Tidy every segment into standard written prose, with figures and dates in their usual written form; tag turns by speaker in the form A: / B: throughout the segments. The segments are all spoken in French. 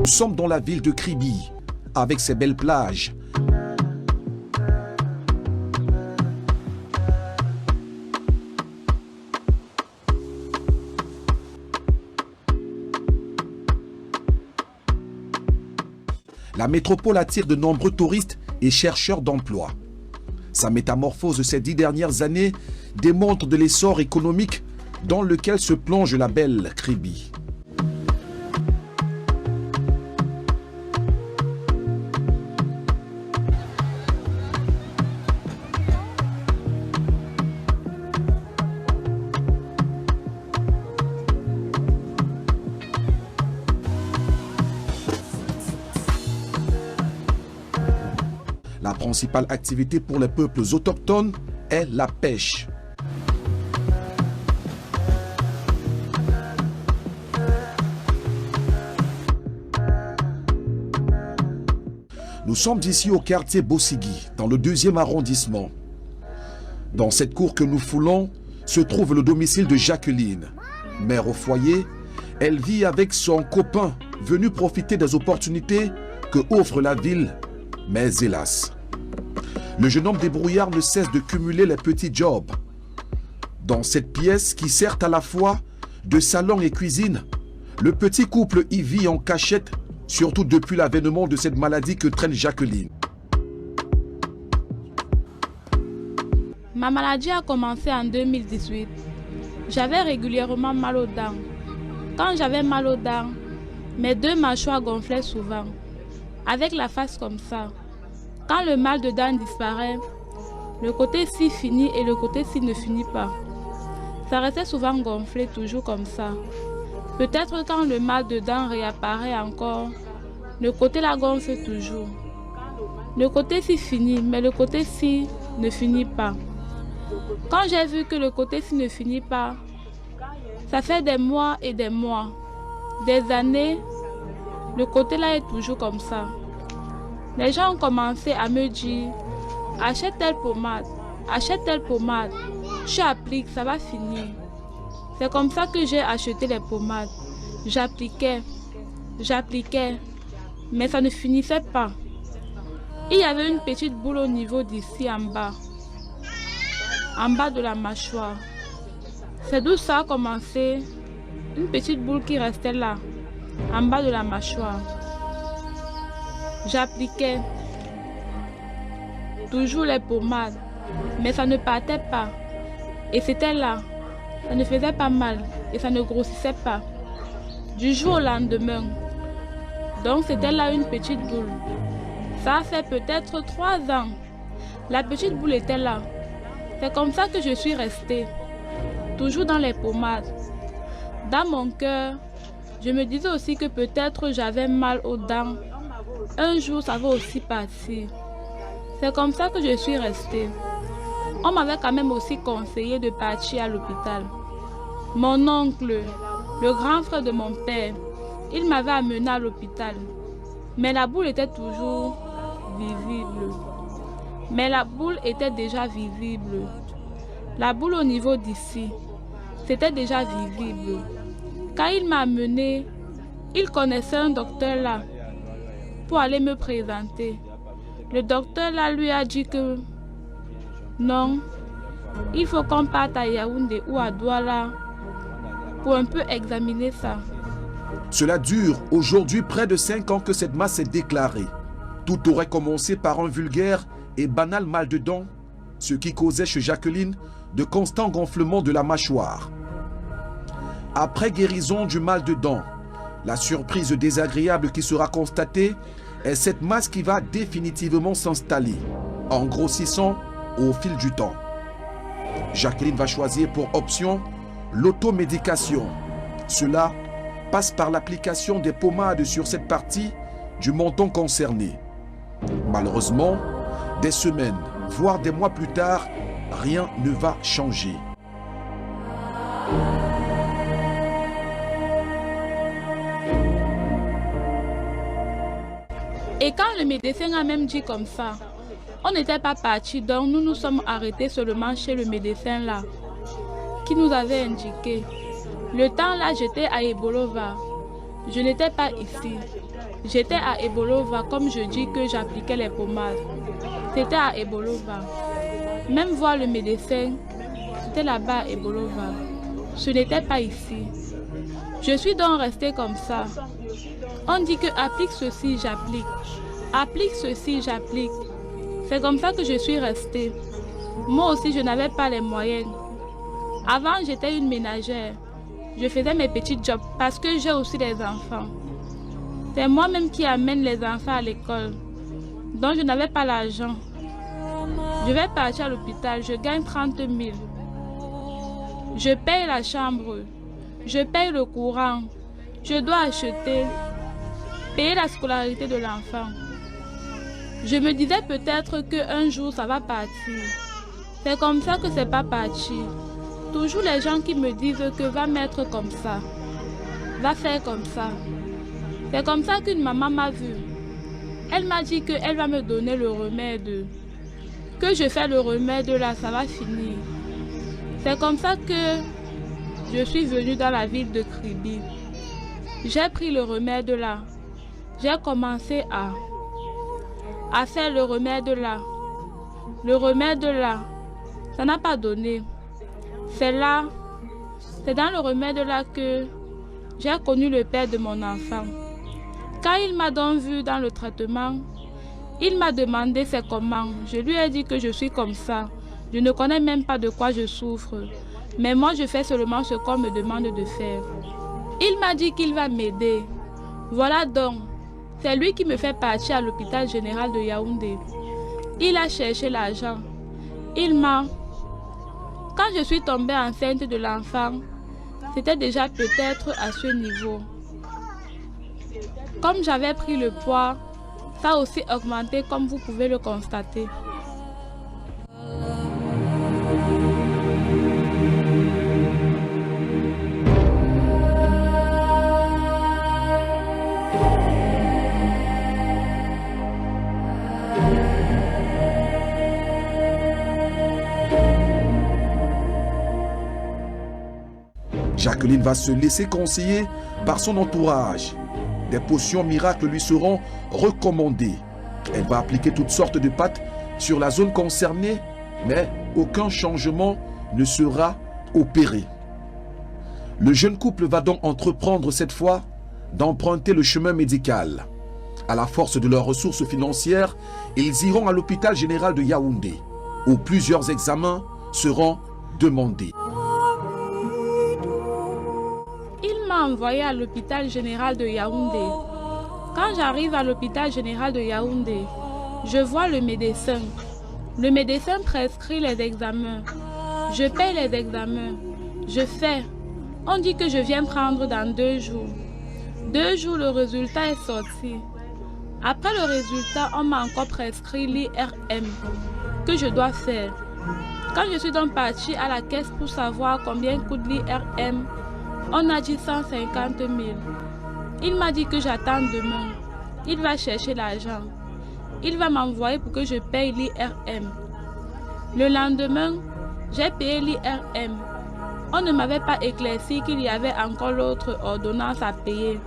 A: Nous sommes dans la ville de Kribi, avec ses belles plages. La métropole attire de nombreux touristes et chercheurs d'emploi. Sa métamorphose de ces 10 dernières années démontre de l'essor économique dans lequel se plonge la belle Kribi. La principale activité pour les peuples autochtones est la pêche. Nous sommes ici au quartier Bossigi, dans le 2e arrondissement. Dans cette cour que nous foulons se trouve le domicile de Jacqueline. Mère au foyer, elle vit avec son copain venu profiter des opportunités que offre la ville, mais hélas. Le jeune homme débrouillard ne cesse de cumuler les petits jobs. Dans cette pièce qui sert à la fois de salon et cuisine, le petit couple y vit en cachette, surtout depuis l'avènement de cette maladie que traîne Jacqueline.
B: Ma maladie a commencé en 2018. J'avais régulièrement mal aux dents. Quand j'avais mal aux dents, mes 2 mâchoires gonflaient souvent, avec la face comme ça. Quand le mal de dents disparaît, le côté-ci finit et le côté-ci ne finit pas. Ça restait souvent gonflé, toujours comme ça. Peut-être quand le mal de dents réapparaît encore, le côté-là gonfle toujours. Le côté-ci finit, mais le côté-ci ne finit pas. Quand j'ai vu que le côté-ci ne finit pas, ça fait des mois et des mois, des années, le côté-là est toujours comme ça. Les gens ont commencé à me dire, achète telle pommade, tu appliques, ça va finir. C'est comme ça que j'ai acheté les pommades. J'appliquais, mais ça ne finissait pas. Il y avait une petite boule au niveau d'ici en bas de la mâchoire. C'est d'où ça a commencé, une petite boule qui restait là, en bas de la mâchoire. J'appliquais toujours les pommades, mais ça ne partait pas. Et c'était là, ça ne faisait pas mal et ça ne grossissait pas. Du jour au lendemain, donc c'était là une petite boule. Ça a fait peut-être 3 ans. La petite boule était là. C'est comme ça que je suis restée, toujours dans les pommades. Dans mon cœur, je me disais aussi que peut-être j'avais mal aux dents. Un jour, ça va aussi partir. C'est comme ça que je suis restée. On m'avait quand même aussi conseillé de partir à l'hôpital. Mon oncle, le grand frère de mon père, il m'avait amené à l'hôpital. Mais la boule était toujours visible. Mais la boule était déjà visible. La boule au niveau d'ici, c'était déjà visible. Quand il m'a amené, il connaissait un docteur là pour aller me présenter. Le docteur là lui a dit que non, il faut qu'on parte à Yaoundé ou à Douala pour un peu examiner ça.
A: Cela dure aujourd'hui près de 5 ans que cette masse est déclarée. Tout aurait commencé par un vulgaire et banal mal de dents, ce qui causait chez Jacqueline de constants gonflements de la mâchoire. Après guérison du mal de dents, la surprise désagréable qui sera constatée est cette masse qui va définitivement s'installer, en grossissant au fil du temps. Jacqueline va choisir pour option l'automédication. Cela passe par l'application des pommades sur cette partie du menton concerné. Malheureusement, des semaines, voire des mois plus tard, rien ne va changer.
B: Et quand le médecin a même dit comme ça, on n'était pas parti, donc nous nous sommes arrêtés seulement chez le médecin là, qui nous avait indiqué. Le temps là, j'étais à Ebolova. Je n'étais pas ici. J'étais à Ebolova, comme je dis que j'appliquais les pommades. C'était à Ebolova. Même voir le médecin, c'était là-bas à Ebolova. Ce n'était pas ici. Je suis donc restée comme ça. On dit que applique ceci, j'applique. Applique ceci, j'applique. C'est comme ça que je suis restée. Moi aussi, je n'avais pas les moyens. Avant, j'étais une ménagère. Je faisais mes petits jobs parce que j'ai aussi des enfants. C'est moi-même qui amène les enfants à l'école. Donc, je n'avais pas l'argent. Je vais partir à l'hôpital, je gagne 30 000. Je paye la chambre. Je paye le courant. Je dois acheter, payer la scolarité de l'enfant. Je me disais peut-être qu'un jour, ça va partir. C'est comme ça que c'est pas parti. Toujours les gens qui me disent que va mettre comme ça, va faire comme ça. C'est comme ça qu'une maman m'a vue. Elle m'a dit qu'elle va me donner le remède. Que je fais le remède là, ça va finir. C'est comme ça que je suis venue dans la ville de Kribi. J'ai pris le remède là. J'ai commencé à faire le remède là. Le remède là, ça n'a pas donné. C'est dans le remède là que j'ai connu le père de mon enfant. Quand il m'a donc vu dans le traitement, il m'a demandé c'est comment. Je lui ai dit que je suis comme ça. Je ne connais même pas de quoi je souffre. Mais moi je fais seulement ce qu'on me demande de faire. Il m'a dit qu'il va m'aider. Voilà donc. C'est lui qui me fait partir à l'hôpital général de Yaoundé. Il a cherché l'argent. Quand je suis tombée enceinte de l'enfant, c'était déjà peut-être à ce niveau. Comme j'avais pris le poids, ça a aussi augmenté comme vous pouvez le constater.
A: Jacqueline va se laisser conseiller par son entourage. Des potions miracles lui seront recommandées. Elle va appliquer toutes sortes de pâtes sur la zone concernée, mais aucun changement ne sera opéré. Le jeune couple va donc entreprendre cette fois d'emprunter le chemin médical. À la force de leurs ressources financières, ils iront à l'hôpital général de Yaoundé, où plusieurs examens seront demandés.
B: Il m'a envoyé à l'hôpital général de Yaoundé. Quand j'arrive à l'hôpital général de Yaoundé, je vois le médecin. Le médecin prescrit les examens. Je paye les examens. Je fais. On dit que je viens prendre dans 2 jours. 2 jours, le résultat est sorti. Après le résultat, on m'a encore prescrit l'IRM que je dois faire. Quand je suis donc partie à la caisse pour savoir combien coûte l'IRM, on a dit 150 000. Il m'a dit que j'attends demain. Il va chercher l'argent. Il va m'envoyer pour que je paye l'IRM. Le lendemain, j'ai payé l'IRM. On ne m'avait pas éclairci qu'il y avait encore l'autre ordonnance à payer.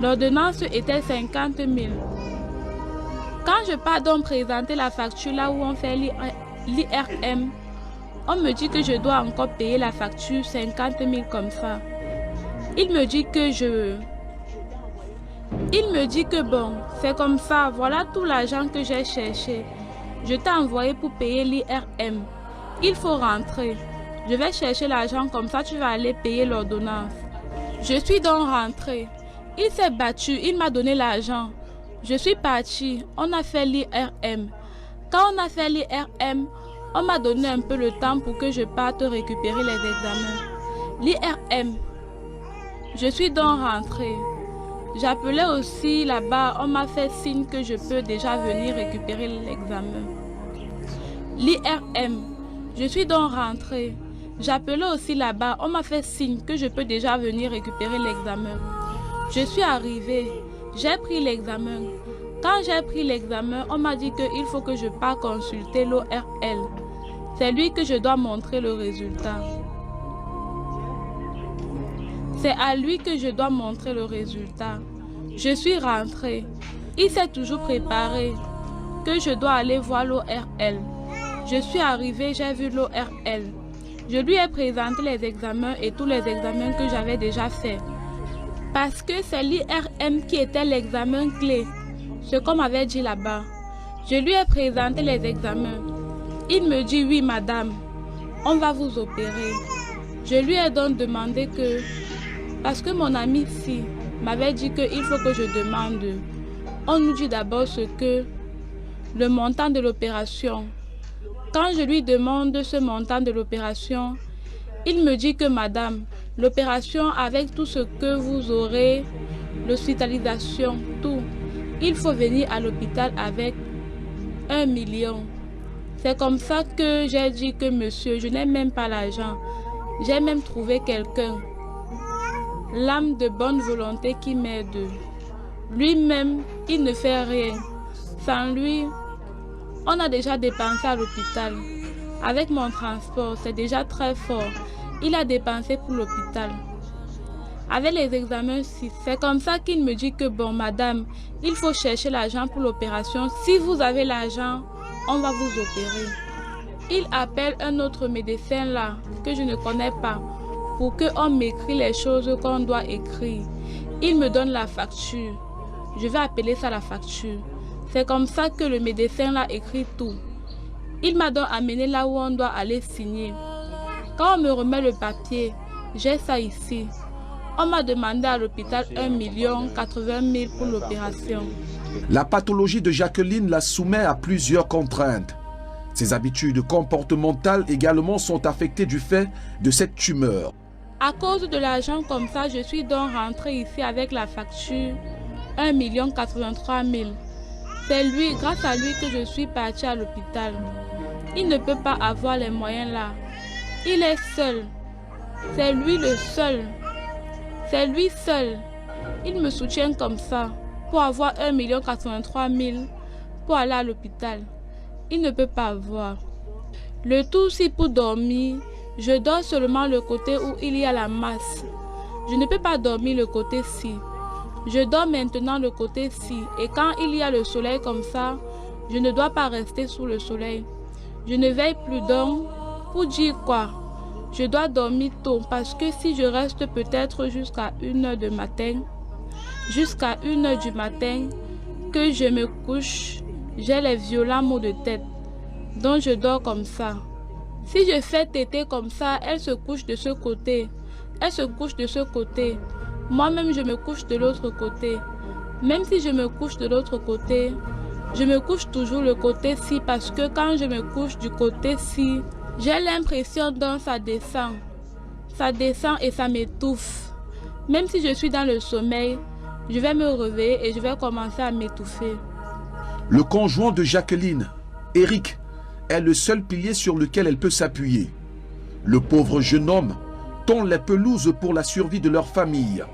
B: L'ordonnance était 50 000. Quand je pars donc présenter la facture là où on fait l'IRM, on me dit que je dois encore payer la facture 50 000 comme ça. Il me dit que bon, c'est comme ça, voilà tout l'argent que j'ai cherché. Je t'ai envoyé pour payer l'IRM. Il faut rentrer. Je vais chercher l'argent comme ça, tu vas aller payer l'ordonnance. Je suis donc rentrée. Il s'est battu, il m'a donné l'argent. Je suis partie, on a fait l'IRM. Quand on a fait l'IRM, on m'a donné un peu le temps pour que je parte récupérer les examens. L'IRM. Je suis donc rentrée. J'appelais aussi là-bas, on m'a fait signe que je peux déjà venir récupérer l'examen. L'IRM. Je suis donc rentrée. J'appelais aussi là-bas, on m'a fait signe que je peux déjà venir récupérer l'examen. Je suis arrivée, j'ai pris l'examen. Quand j'ai pris l'examen, on m'a dit qu'il faut que je parte consulter l'ORL. C'est lui que je dois montrer le résultat. C'est à lui que je dois montrer le résultat. Je suis rentrée. Il s'est toujours préparé que je dois aller voir l'ORL. Je suis arrivée, j'ai vu l'ORL. Je lui ai présenté les examens et tous les examens que j'avais déjà faits. Parce que c'est l'IRM qui était l'examen clé, ce qu'on m'avait dit là-bas. Je lui ai présenté les examens. Il me dit, oui madame, on va vous opérer. Je lui ai donc demandé que, parce que mon ami ici m'avait dit qu'il faut que je demande. On nous dit d'abord ce que, le montant de l'opération. Quand je lui demande ce montant de l'opération, il me dit que madame, l'opération avec tout ce que vous aurez, l'hospitalisation, tout, il faut venir à l'hôpital avec 1 million. C'est comme ça que j'ai dit que monsieur, je n'ai même pas l'argent. J'ai même trouvé quelqu'un, l'âme de bonne volonté qui m'aide. Lui-même, il ne fait rien. Sans lui, on a déjà dépensé à l'hôpital. Avec mon transport, c'est déjà très fort. Il a dépensé pour l'hôpital. Avec les examens, c'est comme ça qu'il me dit que bon, madame, il faut chercher l'argent pour l'opération. Si vous avez l'argent, on va vous opérer. Il appelle un autre médecin là, que je ne connais pas, pour qu'on m'écrit les choses qu'on doit écrire. Il me donne la facture. Je vais appeler ça la facture. C'est comme ça que le médecin là écrit tout. Il m'a donc amené là où on doit aller signer. Quand on me remet le papier, j'ai ça ici. On m'a demandé à l'hôpital 1 080 000 pour l'opération.
A: La pathologie de Jacqueline la soumet à plusieurs contraintes. Ses habitudes comportementales également sont affectées du fait de cette tumeur.
B: À cause de l'argent comme ça, je suis donc rentrée ici avec la facture 1 083 000. C'est lui, grâce à lui, que je suis partie à l'hôpital. Il ne peut pas avoir les moyens là. Il est seul. C'est lui le seul. C'est lui seul. Il me soutient comme ça pour avoir 1 083 000 pour aller à l'hôpital. Il ne peut pas avoir. Le tout, si pour dormir, je dors seulement le côté où il y a la masse. Je ne peux pas dormir le côté-ci. Je dors maintenant le côté-ci. Et quand il y a le soleil comme ça, je ne dois pas rester sous le soleil. Je ne veille plus donc. Pour dire quoi? Je dois dormir tôt parce que si je reste peut-être jusqu'à 1 h du matin, jusqu'à 1 h du matin, que je me couche, j'ai les violents maux de tête. Donc je dors comme ça. Si je fais téter comme ça, elle se couche de ce côté. Elle se couche de ce côté. Moi-même, je me couche de l'autre côté. Même si je me couche de l'autre côté, je me couche toujours le côté-ci parce que quand je me couche du côté-ci, j'ai l'impression que ça descend. Ça descend et ça m'étouffe. Même si je suis dans le sommeil, je vais me réveiller et je vais commencer à m'étouffer.
A: Le conjoint de Jacqueline, Eric, est le seul pilier sur lequel elle peut s'appuyer. Le pauvre jeune homme tond les pelouses pour la survie de leur famille.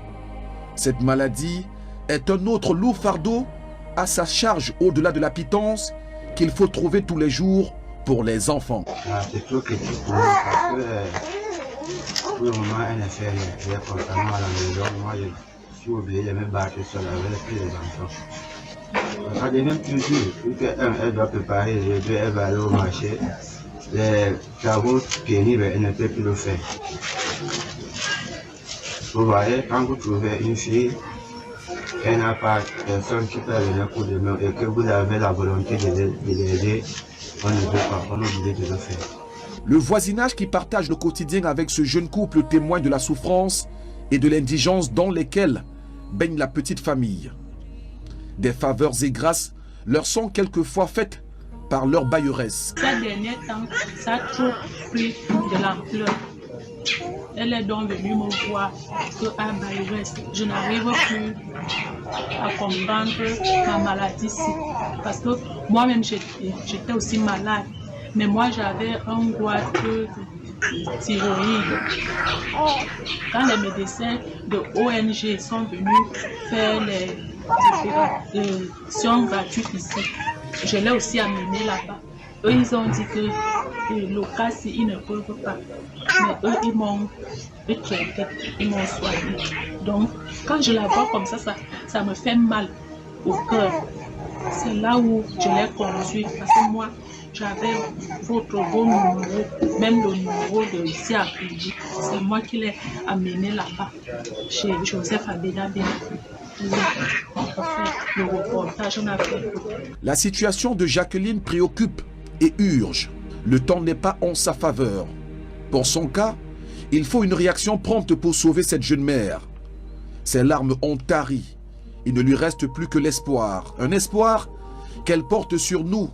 A: Cette maladie est un autre lourd fardeau à sa charge au-delà de la pitance qu'il faut trouver tous les jours pour les enfants.
C: C'est trop critique pour moi parce que pour le moment, elle est fait les comportements à la maison. Moi, je suis obligé de me battre seul avec les enfants. Ça devient plus dur. Vu qu'elle doit préparer, les deux, elle va aller au marché. Les travaux pénibles, elle ne peut plus le faire. Vous voyez, quand vous trouvez une fille, elle n'a pas personne qui peut venir pour demain et que vous avez la volonté de l'aider, on ne peut pas, on est obligé de le faire.
A: Le voisinage qui partage le quotidien avec ce jeune couple témoigne de la souffrance et de l'indigence dans lesquelles baigne la petite famille. Des faveurs et grâces leur sont quelquefois faites par leur bailleresse.
D: Ces derniers temps, ça a trop pris de l'ampleur. Elle est donc venue me voir qu'à bailleresse, je n'arrive plus à comprendre ma maladie ici. Parce que moi-même, j'étais aussi malade. Mais moi, j'avais un goitre de thyroïde. Quand les médecins de ONG sont venus faire les opérations gratuites ici, je l'ai aussi amené là-bas. eux, ils ont dit que le cas, ils ne peuvent pas. Mais eux, ils m'ont traité, ils m'ont soigné. Donc, quand je la vois comme ça me fait mal au cœur. C'est là où je l'ai conduit. Parce que moi, j'avais votre beau numéro, même le numéro de ici à Pédi. C'est moi qui l'ai amené là-bas, chez Joseph Abedabé. Le reportage, on a fait.
A: La situation de Jacqueline préoccupe et urge. Le temps n'est pas en sa faveur. Pour son cas, il faut une réaction prompte pour sauver cette jeune mère. Ses larmes ont tari. Il ne lui reste plus que l'espoir. Un espoir qu'elle porte sur nous,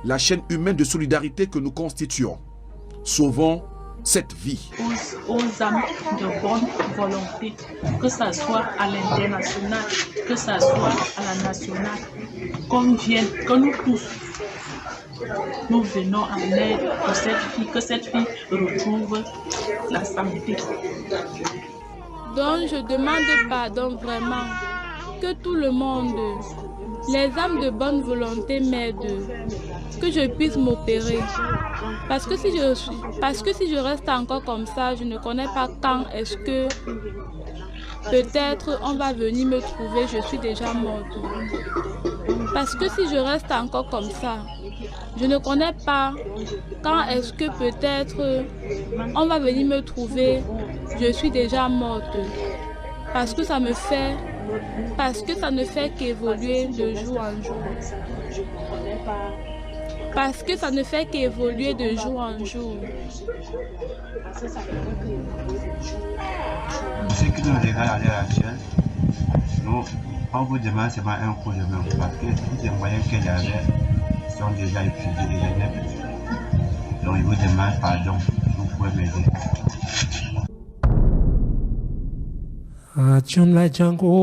A: la chaîne humaine de solidarité que nous constituons. Sauvons cette vie.
D: Aux âmes de bonne volonté, que ça soit à l'international, que ça soit à la nationale, qu'on vienne, que nous tous, nous venons en aide de cette fille, que cette fille retrouve la santé.
B: Donc je demande pardon vraiment, que tout le monde, les âmes de bonne volonté m'aident, que je puisse m'opérer. Parce que si je reste encore comme ça, je ne connais pas quand est-ce que peut-être on va venir me trouver, je suis déjà morte. Parce que si je reste encore comme ça, je ne connais pas quand est-ce que peut-être on va venir me trouver, je suis déjà morte. Parce que ça ne fait qu'évoluer de jour en jour. Parce que ça ne fait qu'évoluer de jour en jour.
C: Ce qui nous regarde à l'heure actuelle, nous, on vous demande seulement un coup de main parce que tous les moyens qu'il y avait sont déjà épuisés, déjà bien petits. Donc, il vous demande pardon, vous pouvez m'aider.